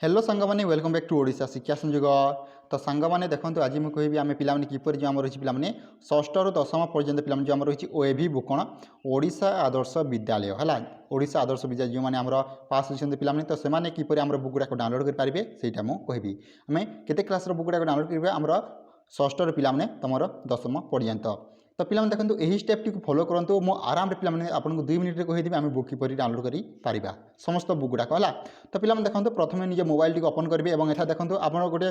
Hello सांग मैंने welcome back to Odisha शिक्षा संयोग। तो सांग मैंने देखो आज मुझे कहि आम पाने किपर जो आम रही पाने षष्ठ रु दशम पर्यंत पे जो आम रही ओएवी बुकण ओडिशा आदर्श विद्यालय है ओडिशा आदर्श विद्यालय जो मैंने आम पास होती पे तो से किपर आम बुक गुड़ाक डाउनलोड करेंगे सहीटा मुझे कहबी आम केते क्लास बुक गुड़ाक डाउनलोड करेंगे आम षष्ठ रु पे तुम दशम पर्यंत। तो पिला देखो यही स्टेप टी फॉलो करूँ मो आराम पे आपको 2 मिनिट कहीदेवी आम बुक किपर डाउनलोड कर समस्त बुक गुड़ाक है। तो पिला देखो प्रथम निज मोबाइल टी ओपन करेंगे और यहाँ देखो आप गोटे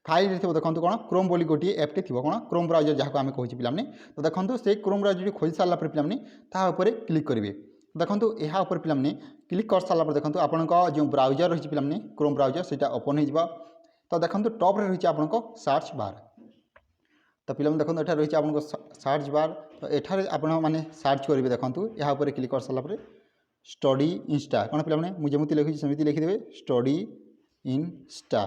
फाइल थी देखो कौन क्रोम बोली गोटे एप्टे थी कौन क्रोम ब्राउजर जहाँ आम कहे पे तो देखो से क्रोम ब्राउजर खोल सारापर पे क्लिक करेंगे। देखो यहाँ पे क्लिक कर सारापर देखो आपण जो ब्राउजर रही पे क्रोम ब्राउजर से ओपन हो। तो देखो टॉप रही आपको सर्च बार। तो पिला देखो ये रही आपको सर्च बार। तो एठार आपने सर्च करेंगे देखो यहाँ पर क्लिक कर सारापर स्टडी इंस्टा कौन पे मुझे जमी लिखी सेमती लिखिदेवे स्टडी इंस्टा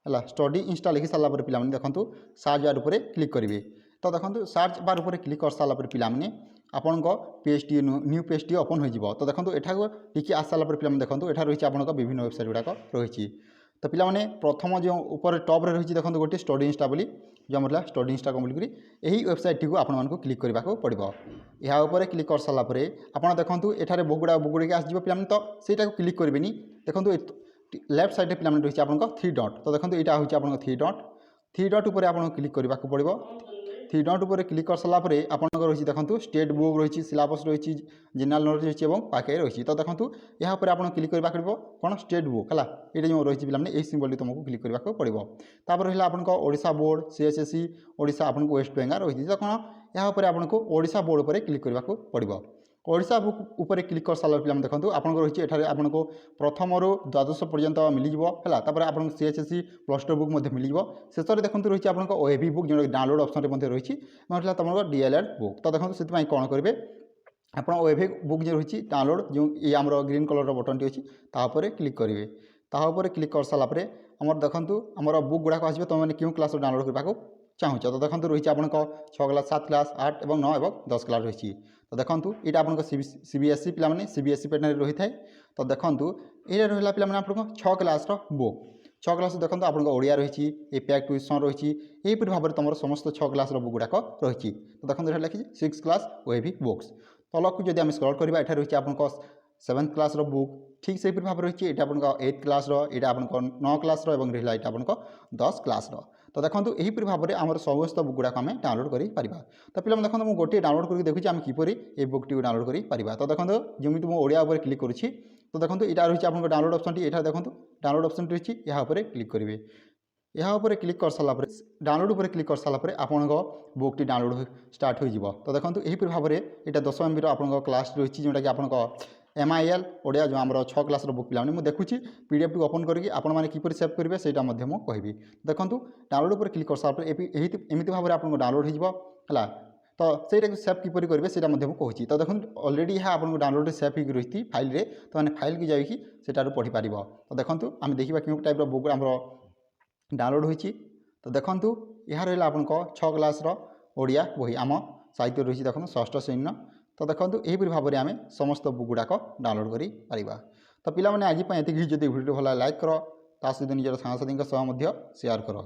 है स्टडी इंस्टा लिखि सारापर पे देखो सर्च बार पर क्लिक करेंगे। तो देखो सर्च बार पर क्लिक कर सारापर पे आपण page T new page T open हो। तो देखो यहाँ टी आस सारापर पे देखो यहाँ रही आपको विभिन्न वेबसाइट गुड़ाक रही। तो पिलाने प्रथम जो ऊपर टॉप रे रही देखो गोटे स्टडी इंस्टा बोली जो आम स्टडी इंस्टा कम बोलिक यही वेबसाइट टी आपको क्लिक करने पड़ो। यहाँ पर क्लिक कर सारापर आप देखो ये बहुत गुड़ा आसो पे तो सहीटा क्लिक करेंगे। देखो लेफ्ट साइड पे रही आपको 3 डॉट। तो देखो यहाँ हूँ आप 3 डॉट उपर आपको क्लिक करने पड़ो। 3 डॉट उपर क्लिक कर सारापर आपंकर रही देखो स्टेट बुक रही सिलेबस रही जनरल नॉलेज रही और पाखे रही। तो देखो यहाँ पर आपको क्लिक करने पड़ो कौन स्टेट बुक है ये जो रही पे यही सिंबल तुमको क्लिक करने पड़ो। तापर रहा आपको ओडिशा बोर्ड सीएसएससी ओडिशा आपको वेस्ट बेंगल रही। तो कौन यहाँ पर आपको ओडिशा बोर्ड पर क्लिक करने पड़ो। ओडिशा बुक उपर क्लिक कर सारा पे देखो आपको रही है आपको प्रथम रु द्वादश पर्यंत मिलଯିव है। आपको सीएसएससी प्लस 2 बुक मिल शेष में देखो रही आपको ओएवी बुक जो डाउनलोड ऑप्शन रही तुम डीएलएड बुक। तो देखो से कौन करेंगे आप ओएवी बुक जो रही डाउनलोड जो ये आम ग्रीन कलर बटन टी अच्छी तापर क्लिक करेंगे। तापर क्लिक कर सारापर आम देखो आम बुक गुड़ाक आसो तुमने क्यों क्लास डाउनलोड करने चाहूँ। तो देखो रही आपको 6 क्लास 7 क्लास 8 और 9 और 10 क्लास रही। तो देखो यहाँ आपको सीबीएसई पे सीबीएसई पैटर्न रही है। तो देखो ये रहा पे आपको 6 क्लास बुक 6 क्लास देखो आपको ओडिया रही ये पैक ट्यूशन रही यहीपरि भाव में तुम समस्त 6 क्लास बुक गुड़ाक रही। तो देखो यहाँ लिखी 6 क्लास ओएवी बुक्स। तलक को जब आम स्क्रॉल करवा ये रही आपको 7th क्लास बुक ठीक से भाव रही है। आपको 8th क्लास यहाँ आपको 9 क्लास और रहा है आपको 10 क्लास। तो देखो यहीपरि भाव में आम समस्त बुक गुड़ाक आम डाउनलोड कर। तो पे देखो मुझे गोटे डाउनलोड करके देखुची आम किपर ये बुक टी डाउनलोड कर। तो देखो जमी मुझे ओडिया उपर क्लिक करुँची। तो देखो यहाँ रही आपको डाउनलोड ऑप्शन टी यहाँ देखो डाउनलोड ऑप्शन रही यहाँ पर क्लिक करेंगे। यहाँ पर क्लिक कर सारापर डाउनलोड पर क्लिक कर सारापर आपको बुक टी डाउनलोड स्टार्ट हो। तो देखो यहीपरि भाव में यहाँ 10 MB आपको क्लास रही जोटा कि आपको MIL ओडिया जो आम 6 क्लास बुक पे मुझे देखुची पीडीएफ टी ओपन करके आपने किपर सेव करेंगे सहीटा कहि। देखो डाउनलोड पर क्लिक कर सारापर एमती भाव में आपको डाउनलोड होगा। तो सहीटा सेव किपर करेंगे सहीटा कहूँ। तो देखो अलरेडी यहाँ आपको डाउनलोड सेव हो रही फाइल रे तो मैंने फाइल की जाकर पढ़ी पार। तो देखो आम देखा क्यों टाइप बुक आम डाउनलोड होती। तो देखो यहाँ रहा आपको 6 क्लास ओडिया बही आम साहित्य रही देखो 6ष्ठ श्रेणी। तो देखो यहीपरि भाव में आम समस्त बुक गुड़ाक डाउनलोड कर। तो पिला आज ये जब वीडियो भल लाइक कर सहित निजर सांगसाथी शेयर कर।